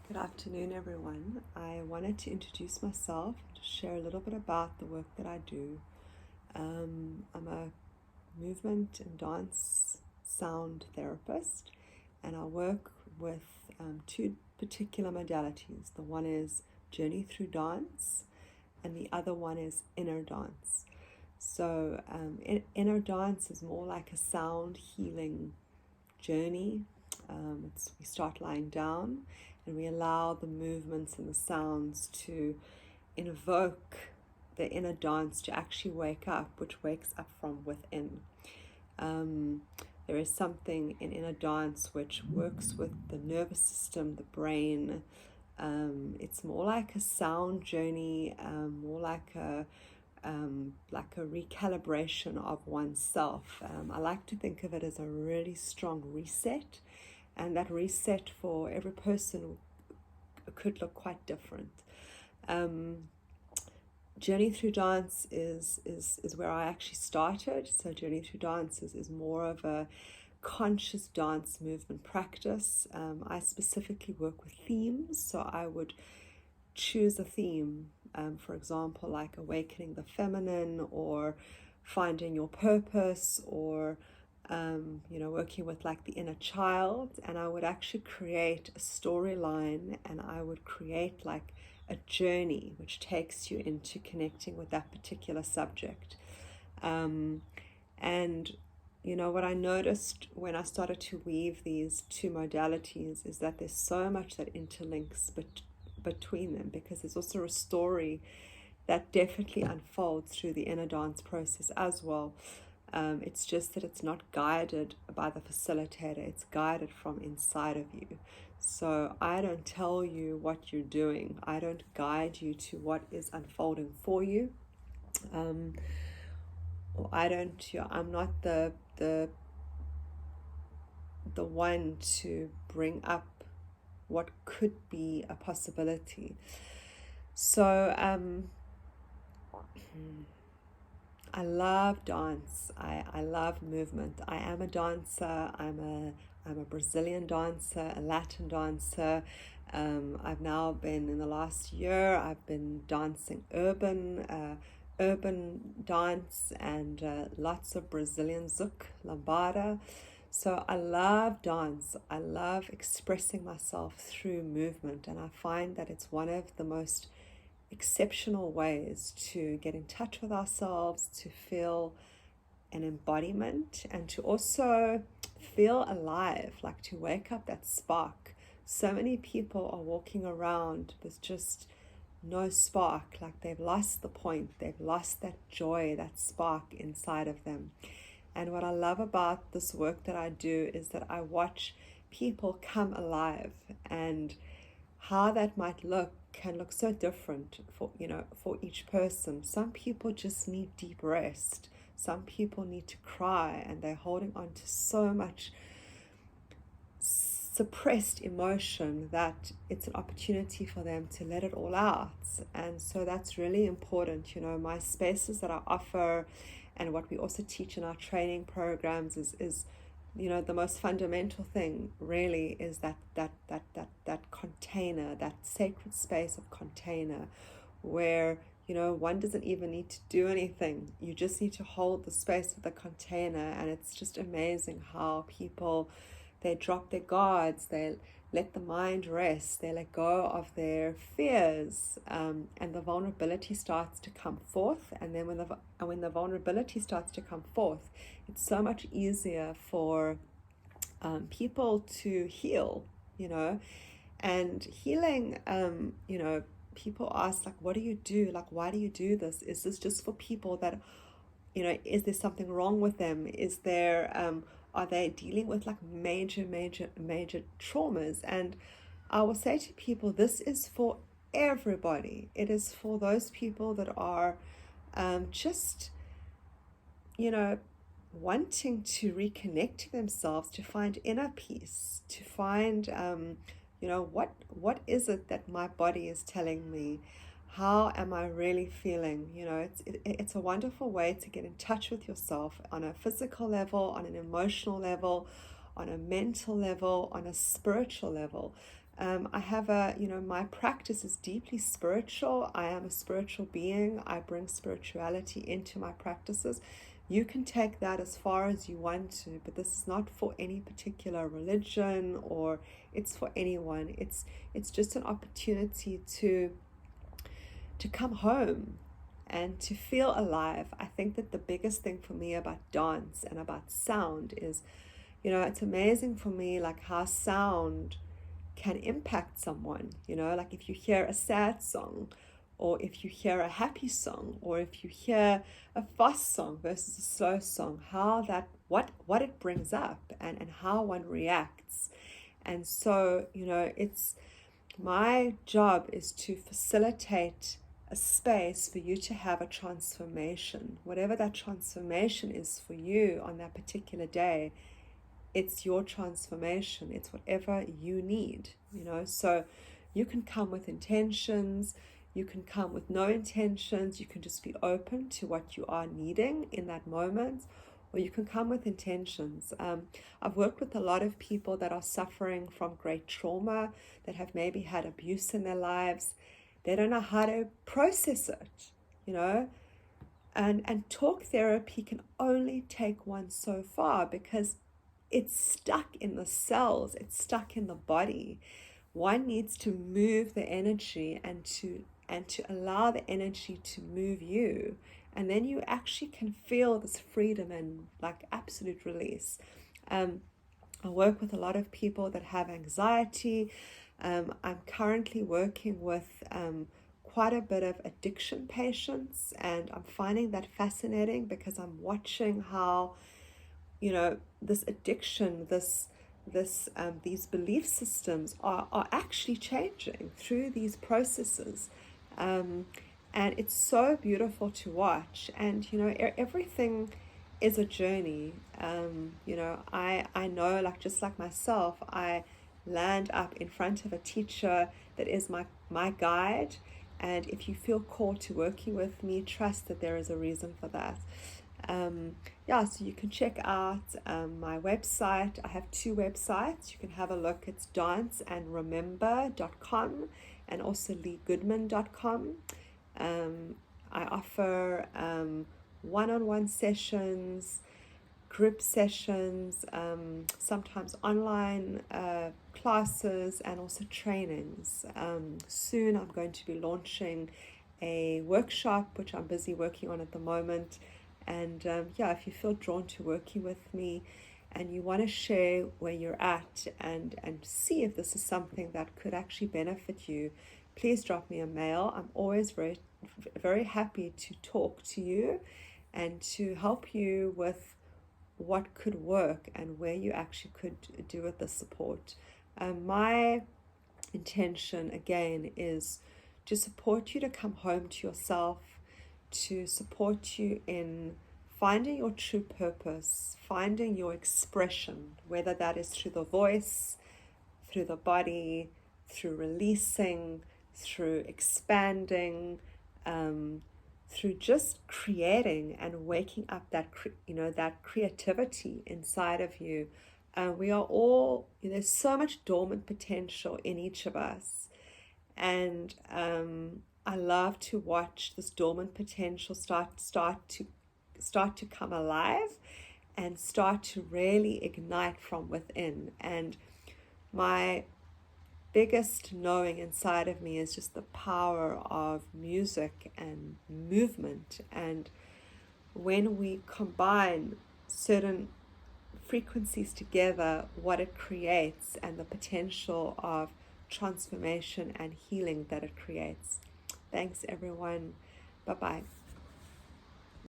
Good afternoon, everyone. I wanted to introduce myself, to share a little bit about the work that I do. I'm a movement and dance sound therapist, and I work with two particular modalities. The one is Journey Through Dance, and the other one is Inner Dance. So, inner dance is more like a sound healing journey. We start lying down and we allow the movements and the sounds to invoke the inner dance to actually wake up, which wakes up from within. There is something in inner dance which works with the nervous system, the brain. It's more like a sound journey, more like a recalibration of oneself. I like to think of it as a really strong reset, and that reset for every person could look quite different. Journey Through Dance is where I actually started. So Journey Through Dance is more of a conscious dance movement practice. I specifically work with themes, so I would choose a theme, for example, like awakening the feminine, or finding your purpose, or working with like the inner child, and I would actually create a storyline, and I would create like a journey which takes you into connecting with that particular subject. And what I noticed when I started to weave these two modalities is that there's so much that interlinks between them, because there's also a story that definitely unfolds through the inner dance process as well. It's just that it's not guided by the facilitator, it's guided from inside of you. So I don't tell you what you're doing, I don't guide you to what is unfolding for you. I'm not the one to bring up what could be a possibility. So I love dance. I love movement. I am a dancer. I'm a Brazilian dancer, a Latin dancer. I've now been, in the last year, I've been dancing urban dance, and lots of Brazilian zouk, lambada. So I love dance. I love expressing myself through movement, and I find that it's one of the most exceptional ways to get in touch with ourselves, to feel an embodiment, and to also feel alive, like to wake up that spark. So many people are walking around with just no spark, like they've lost the point, they've lost that joy, that spark inside of them. And what I love about this work that I do is that I watch people come alive, and how that might look can look so different for each person. Some people just need deep rest. Some people need to cry, and they're holding on to so much suppressed emotion that it's an opportunity for them to let it all out. And so that's really important. My spaces that I offer, and what we also teach in our training programs is the most fundamental thing really is that container, that sacred space of container, where one doesn't even need to do anything. You just need to hold the space of the container, and it's just amazing how people, they drop their guards, they let the mind rest, they let go of their fears, and the vulnerability starts to come forth. And then when the vulnerability starts to come forth, it's so much easier for people to heal, and healing, people ask, like, what do you do? Like, why do you do this? Is this just for people that, is there something wrong with them? Is there, are they dealing with like major traumas? And I will say to people, this is for everybody. It is for those people that are just, wanting to reconnect to themselves, to find inner peace, to find, what is it that my body is telling me? How am I really feeling? It's a wonderful way to get in touch with yourself on a physical level, on an emotional level, on a mental level, on a spiritual level. I have my practice is deeply spiritual. I am a spiritual being. I bring spirituality into my practices. You can take that as far as you want to, but this is not for any particular religion, or it's for anyone. It's just an opportunity to come home and to feel alive. I think that the biggest thing for me about dance and about sound is, it's amazing for me, like how sound can impact someone. Like if you hear a sad song, or if you hear a happy song, or if you hear a fast song versus a slow song, how that, what it brings up, and how one reacts. And so, it's my job is to facilitate a space for you to have a transformation. Whatever that transformation is for you on that particular day, it's your transformation. It's whatever you need, So you can come with intentions, you can come with no intentions, you can just be open to what you are needing in that moment, or you can come with intentions. I've worked with a lot of people that are suffering from great trauma, that have maybe had abuse in their lives. They don't know how to process it, and talk therapy can only take one so far, because it's stuck in the cells, it's stuck in the body. One needs to move the energy and to allow the energy to move you, and then you actually can feel this freedom and like absolute release. I work with a lot of people that have anxiety. I'm currently working with quite a bit of addiction patients, and I'm finding that fascinating, because I'm watching how this addiction, these belief systems are actually changing through these processes, and it's so beautiful to watch. And everything is a journey. I know, like, just like myself, I land up in front of a teacher that is my guide, and if you feel called to working with me, trust that there is a reason for that. So you can check out my website. I have 2 websites. You can have a look. It's danceandremember.com and also leighgoodman.com. I offer one-on-one sessions, group sessions, sometimes online classes, and also trainings. Soon I'm going to be launching a workshop, which I'm busy working on at the moment. And if you feel drawn to working with me and you want to share where you're at and see if this is something that could actually benefit you, please drop me a mail. I'm always very, very happy to talk to you and to help you with what could work and where you actually could do with the support. My intention, again, is to support you to come home to yourself, to support you in finding your true purpose, finding your expression, whether that is through the voice, through the body, through releasing, through expanding, through just creating and waking up that creativity inside of you. We are all, there's so much dormant potential in each of us, and I love to watch this dormant potential start to come alive and start to really ignite from within. And my biggest knowing inside of me is just the power of music and movement. And when we combine certain frequencies together, what it creates and the potential of transformation and healing that it creates. Thanks, everyone. Bye-bye.